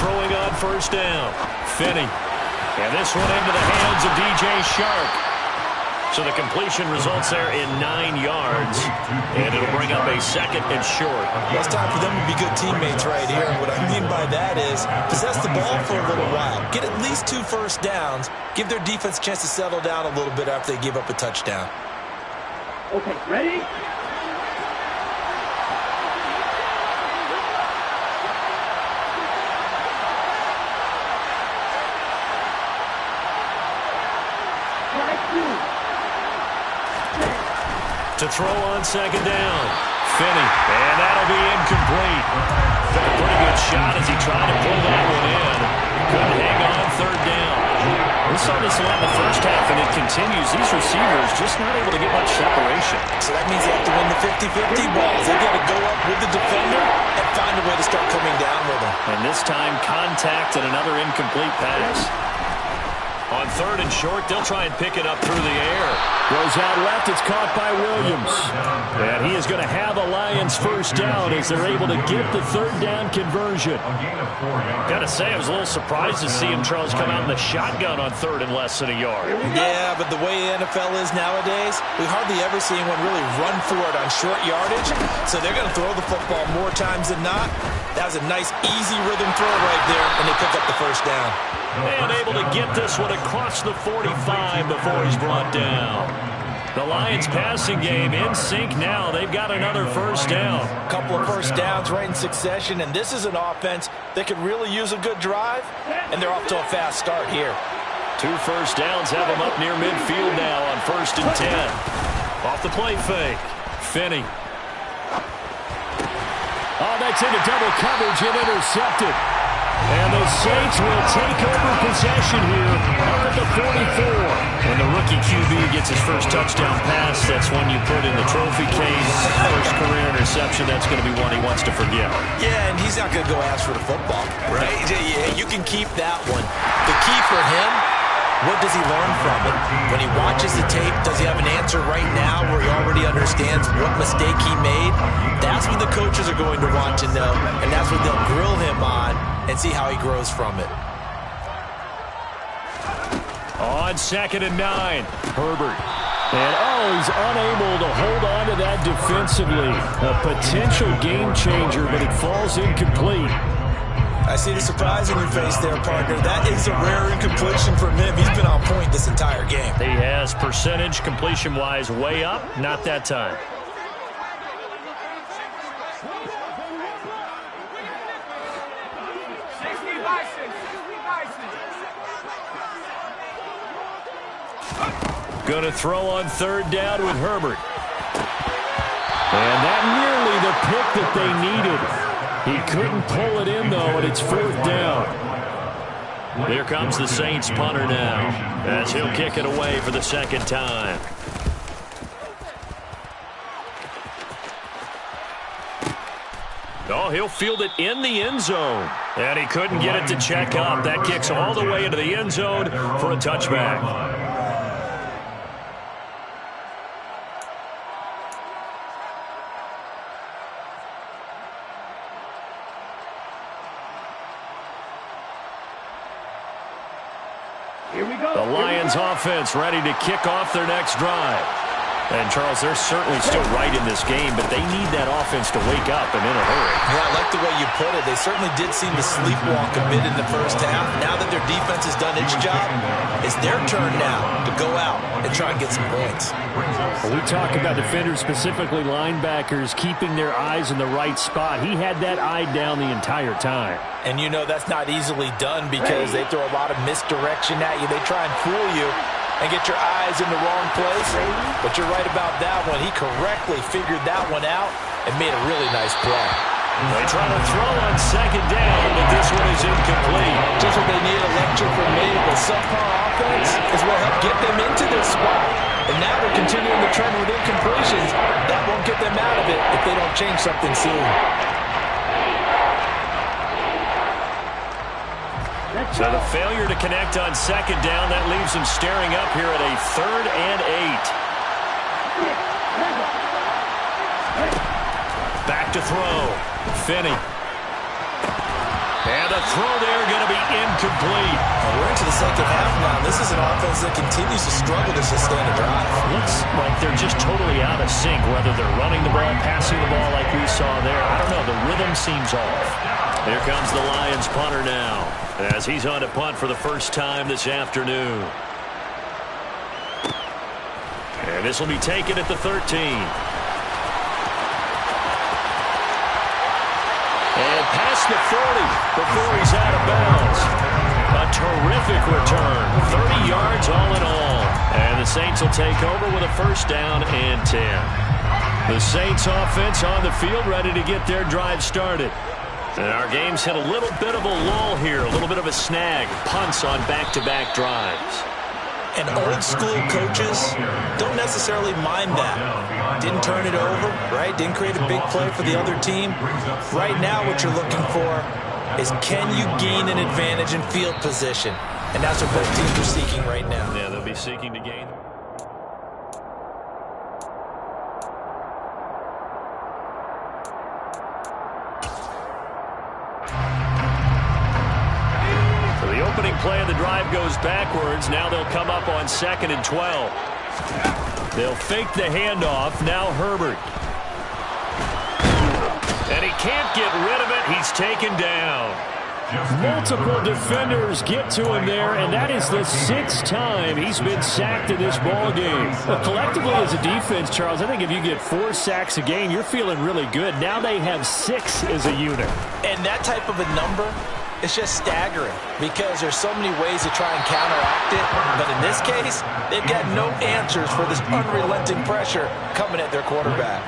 throwing on first down. Finney. And this one into the hands of DJ Shark. So the completion results there in 9 yards. And it'll bring up a second and short. Well, it's time for them to be good teammates right here. And what I mean by that is possess the ball for a little while. Get at least 2 first downs. Give their defense a chance to settle down a little bit after they give up a touchdown. Okay, ready? To throw on second down. Finney. And that'll be incomplete. Took a pretty good shot as he tried to pull that one in. Couldn't hang on third down. We saw this a lot in the first half, and it continues. These receivers just not able to get much separation. So that means they have to win the 50-50 balls. They got to go up with the defender and find a way to start coming down with them. And this time, contact and another incomplete pass. On third and short, they'll try and pick it up through the air. Goes out left. It's caught by Williams. And he is going to have a Lions first down as they're able to get the third down conversion. Got to say, I was a little surprised to see him, Charles, come out in the shotgun on third and less than a yard. Yeah, but the way the NFL is nowadays, we hardly ever see anyone really run for it on short yardage. So they're going to throw the football more times than not. That was a nice, easy rhythm throw right there, and they pick up the first down. And able to get this one across the 45 before he's brought down. The Lions passing game in sync now. They've got another first down. A couple of first downs right in succession, and this is an offense that could really use a good drive, and they're off to a fast start here. 2 first downs have them up near midfield now on 1st and 10. Off the play fake. Finney. Oh, that's into double coverage and intercepted. And the Saints will take over possession here up at the 44. When the rookie QB gets his first touchdown pass, that's one you put in the trophy case. First career interception, that's going to be one he wants to forget. Yeah, and he's not going to go ask for the football, right? Yeah, you can keep that one. The key for him, what does he learn from it? When he watches the tape, does he have an answer right now where he already understands what mistake he made? That's what the coaches are going to want to know, and that's what they'll grill him on and see how he grows from it. On 2nd and 9, Herbert. And, he's unable to hold on to that defensively. A potential game changer, but it falls incomplete. I see the surprise in your face there, partner. That is a rare incompletion from him. He's been on point this entire game. He has percentage completion-wise way up. Not that time. Going to throw on third down with Herbert. And that nearly the pick that they needed. He couldn't pull it in, though, and it's 4th down. Here comes the Saints punter now, as he'll kick it away for the 2nd time. Oh, he'll field it in the end zone. And he couldn't get it to check up. That kicks all the way into the end zone for a touchback. The Lions offense ready to kick off their next drive. And, Charles, they're certainly still right in this game, but they need that offense to wake up and in a hurry. Yeah, I like the way you put it. They certainly did seem to sleepwalk a bit in the first half. Now that their defense has done its job, it's their turn now to go out and try and get some points. Well, we talk about defenders, specifically linebackers, keeping their eyes in the right spot. He had that eye down the entire time. And you know that's not easily done because they throw a lot of misdirection at you. They try and fool you and get your eyes in the wrong place. But you're right about that one. He correctly figured that one out and made a really nice play. They try to throw on second down, but this one is incomplete. Just what they need a lecture from me. The subpar offense is what helped get them into this spot. And now they're continuing the trend with incompletions. That won't get them out of it if they don't change something soon. So the failure to connect on second down, that leaves them staring up here at a 3rd and 8. Back to throw. Finney. And the throw there going to be incomplete. Well, we're into the second half now. This is an offense that continues to struggle to sustain a drive. Looks like they're just totally out of sync, whether they're running the ball, passing the ball like we saw there. I don't know. The rhythm seems off. Here comes the Lions punter now, as he's on to punt for the first time this afternoon. And this will be taken at the 13. And past the 40 before he's out of bounds. A terrific return. 30 yards all in all. And the Saints will take over with a first down and 10. The Saints offense on the field ready to get their drive started. And our game's hit a little bit of a lull here. A little bit of a snag. Punts on back-to-back drives. And old school coaches don't necessarily mind that. Didn't turn it over, right? Didn't create a big play for the other team. Right now what you're looking for is, can you gain an advantage in field position? And that's what both teams are seeking right now. Yeah, they'll be seeking to gain. Opening play of the drive goes backwards. Now they'll come up on 2nd and 12. They'll fake the handoff. Now Herbert. And he can't get rid of it. He's taken down. Multiple defenders get to him there, and that is the 6th time he's been sacked in this ball game. Well, collectively as a defense, Charles, I think if you get 4 sacks a game, you're feeling really good. Now they have 6 as a unit. And that type of a number, it's just staggering because there's so many ways to try and counteract it. But in this case, they've got no answers for this unrelenting pressure coming at their quarterback.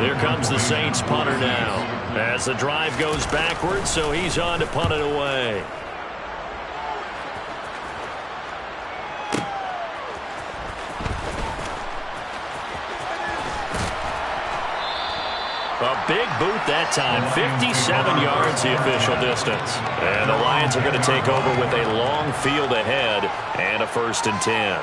Here comes the Saints punter now as the drive goes backwards, so he's on to punt it away. A big boot that time. 57 yards the official distance. And the Lions are going to take over with a long field ahead and a 1st and 10.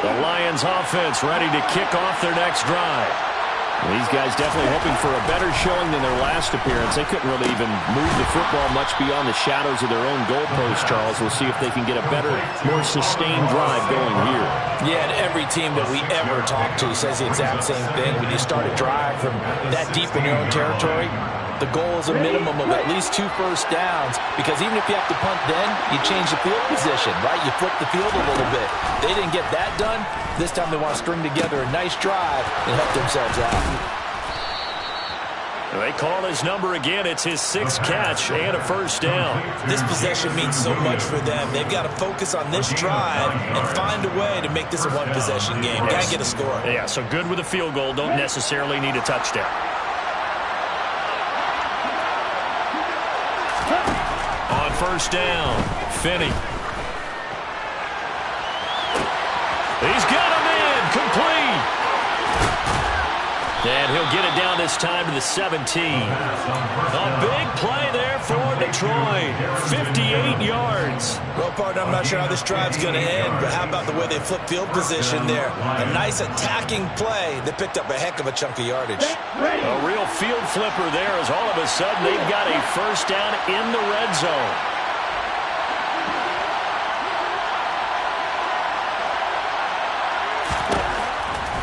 The Lions offense ready to kick off their next drive. These guys definitely hoping for a better showing than their last appearance. They couldn't really even move the football much beyond the shadows of their own goalpost, Charles. We'll see if they can get a better, more sustained drive going here. Yeah, and every team that we ever talk to says the exact same thing. When you start a drive from that deep in your own territory, the goal is a minimum of at least 2 first downs, because even if you have to punt then, you change the field position, right? You flip the field a little bit. They didn't get that done. This time they want to string together a nice drive and help themselves out. They call his number again. It's his 6th catch and a first down. This possession means so much for them. They've got to focus on this drive and find a way to make this a one-possession game. Got to get a score. Yeah, so good with a field goal. Don't necessarily need a touchdown. On first down, Finney. He's got him in, complete. And he'll get it down this time to the 17. A big play there for Detroit. 58 yards. Well, partner, I'm not sure how this drive's going to end, but how about the way they flip field position there? A nice attacking play that picked up a heck of a chunk of yardage. A real field flipper there, as all of a sudden they've got a first down in the red zone.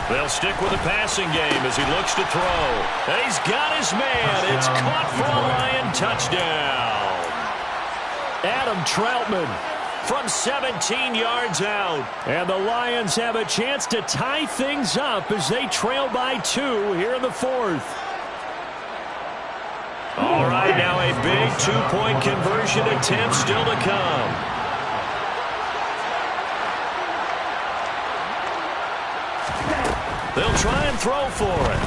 They'll stick with the passing game as he looks to throw. And he's got his man. It's caught for a Lion touchdown. Adam Troutman from 17 yards out. And the Lions have a chance to tie things up as they trail by 2 here in the 4th. All right, now a big 2-point conversion attempt still to come. They'll try and throw for it.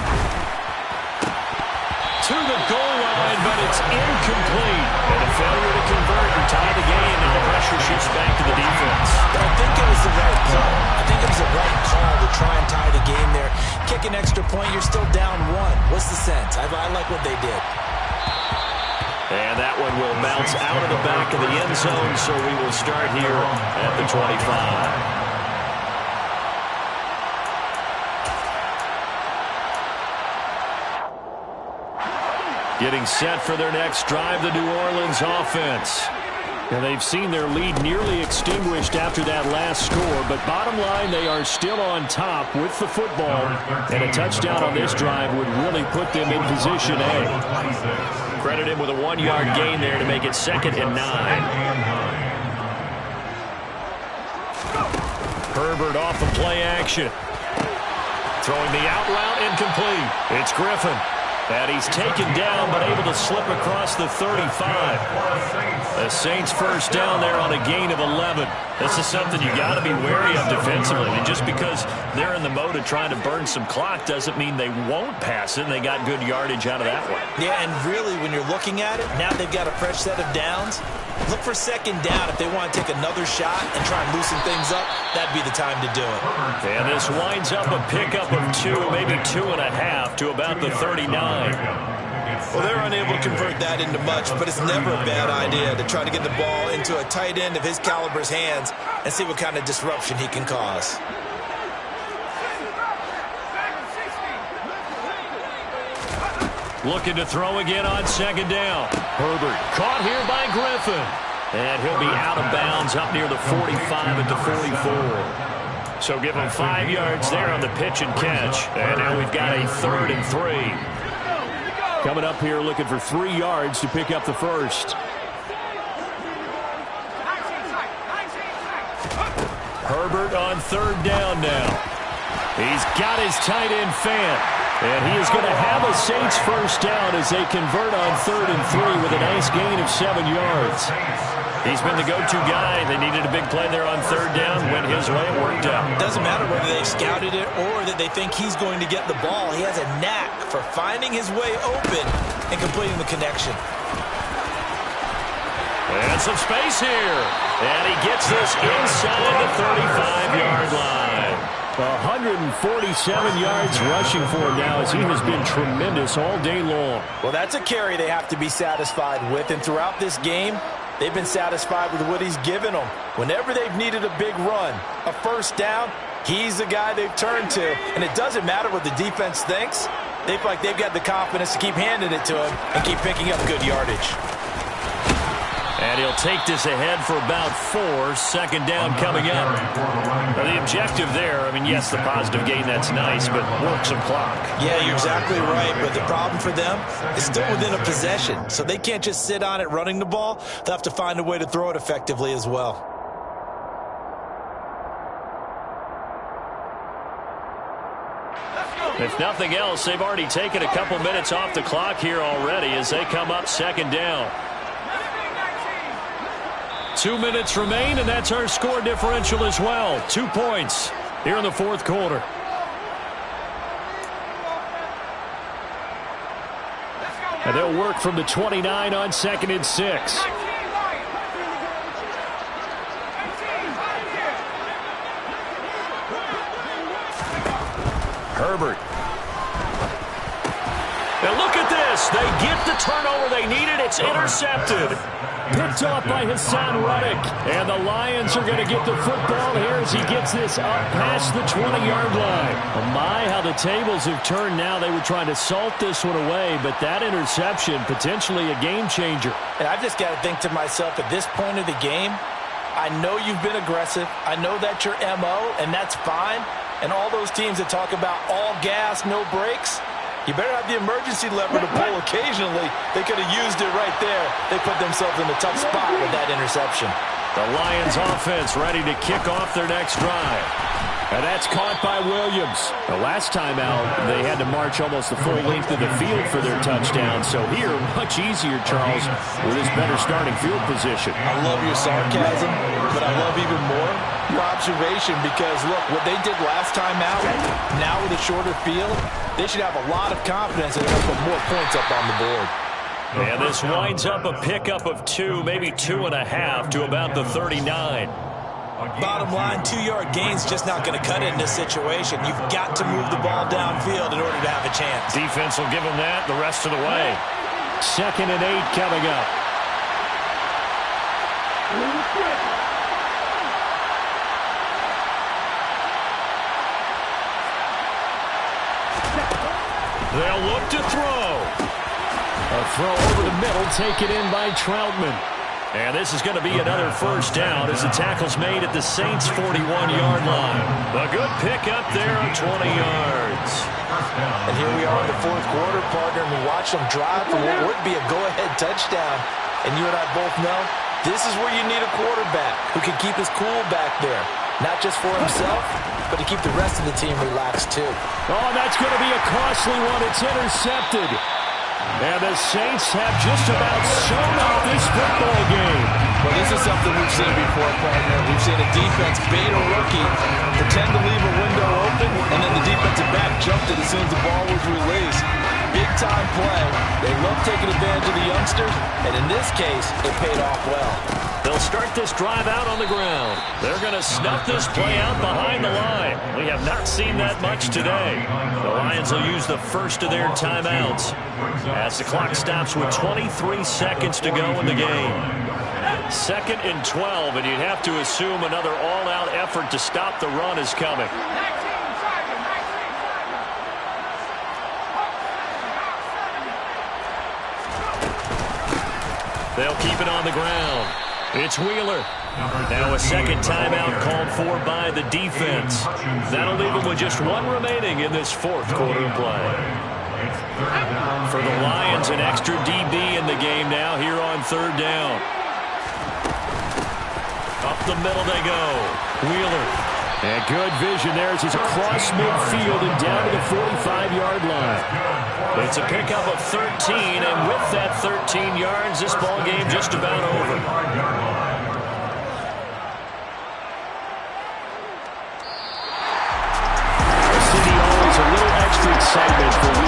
To the goal line, but it's incomplete. And a failure to convert and tie the game. Now the pressure shifts back to the defense. But I think it was the right call. I think it was the right call to try and tie the game there. Kick an extra point, you're still down 1. What's the sense? I like what they did. And that one will bounce out of the back of the end zone, so we will start here at the 25. Getting set for their next drive, the New Orleans offense. And they've seen their lead nearly extinguished after that last score, but bottom line, they are still on top with the football, and a touchdown on this drive would really put them in position A. Credit him with a 1-yard gain there to make it 2nd and 9. Herbert off of play action. Throwing the out route incomplete. It's Griffin. And he's taken down, but able to slip across the 35. The Saints first down there on a gain of 11. This is something you got to be wary of defensively. And just because they're in the mode of trying to burn some clock doesn't mean they won't pass it. And they got good yardage out of that one. Yeah, and really, when you're looking at it, now they've got a fresh set of downs. Look for 2nd down if they want to take another shot and try and loosen things up. That'd be the time to do it. And this winds up a pickup of 2, maybe 2.5 to about the 39. Well, they're unable to convert that into much, but it's never a bad idea to try to get the ball into a tight end of his caliber's hands and see what kind of disruption he can cause. Looking to throw again on 2nd down. Herbert caught here by Griffin. And he'll be out of bounds up near the 45 at the 44. So give him 5 yards there on the pitch and catch. And now we've got a 3rd and 3. Coming up here looking for 3 yards to pick up the first. Herbert on 3rd down now. He's got his tight end Fant. And he is going to have a Saints first down as they convert on 3rd and 3 with a nice gain of 7 yards. He's been the go-to guy. They needed a big play there on 3rd down. Went his way. It worked out. Doesn't matter whether they scouted it or that they think he's going to get the ball. He has a knack for finding his way open and completing the connection. And some space here. And he gets this inside the 35-yard line. 147 yards rushing for him now as he has been tremendous all day long. Well, that's a carry they have to be satisfied with. And throughout this game, they've been satisfied with what he's given them. Whenever they've needed a big run, a first down, he's the guy they've turned to. And it doesn't matter what the defense thinks. They feel like they've got the confidence to keep handing it to him and keep picking up good yardage. And he'll take this ahead for about 4. 2nd down coming up. Now the objective there, I mean, yes, the positive gain, that's nice, but work some clock. Yeah, you're exactly right, but the problem for them is still within a possession. So they can't just sit on it running the ball. They'll have to find a way to throw it effectively as well. If nothing else, they've already taken a couple minutes off the clock here already as they come up 2nd down. 2 minutes remain, and that's our score differential as well. 2 points here in the 4th quarter. And they'll work from the 29 on 2nd and 6. Herbert. Now look at this. They get the turnover they needed. It's intercepted. Picked off by Hassan Reddick. And the Lions are going to get the football here as he gets this up past the 20-yard line. Oh my, how the tables have turned now. They were trying to salt this one away, but that interception, potentially a game changer. And I've just got to think to myself, at this point of the game, I know you've been aggressive. I know that's your MO, and that's fine. And all those teams that talk about all gas, no brakes, you better have the emergency lever to pull occasionally. They could have used it right there. They put themselves in a tough spot with that interception. The Lions offense ready to kick off their next drive. And that's caught by Williams. The last time out, they had to march almost the full length of the field for their touchdown. So here, much easier, Charles, with his better starting field position. I love your sarcasm, but I love even more your observation because, look, what they did last time out, now with a shorter field, they should have a lot of confidence that they'll put more points up on the board. And this winds up a pickup of 2, maybe 2.5 to about the 39. Bottom line, 2-yard gain's just not going to cut it in this situation. You've got to move the ball downfield in order to have a chance. Defense will give them that the rest of the way. 2nd and 8 coming up. They'll look to throw. A throw over the middle, taken in by Troutman. And this is going to be another first down as the tackle's made at the Saints' 41-yard line. A good pick up there of 20 yards. And here we are in the fourth quarter, partner, and we watch them drive for what would be a go-ahead touchdown. And you and I both know this is where you need a quarterback who can keep his cool back there. Not just for himself, but to keep the rest of the team relaxed too. Oh, that's going to be a costly one. It's intercepted. And the Saints have just about sewn up this football game. Well, this is something we've seen before, partner. We've seen a defense bait a rookie, pretend to leave a window open, and then the defensive back jumped it as soon as the ball was released. Big-time play. They love taking advantage of the youngsters, and in this case, it paid off well. They'll start this drive out on the ground. They're going to snuff this play out behind the line. We have not seen that much today. The Lions will use the first of their timeouts as the clock stops with 23 seconds to go in the game. 2nd and 12, and you'd have to assume another all-out effort to stop the run is coming. They'll keep it on the ground. It's Wheeler. Now a second timeout called for by the defense. That'll leave them with just one remaining in this fourth quarter play. For the Lions, an extra DB in the game now here on 3rd down. Up the middle they go. Wheeler. And good vision there as he's across midfield and down to the 45-yard line. It's a pickup of 13, and with that 13 yards, this ball game just about over. The city always a little extra excitement for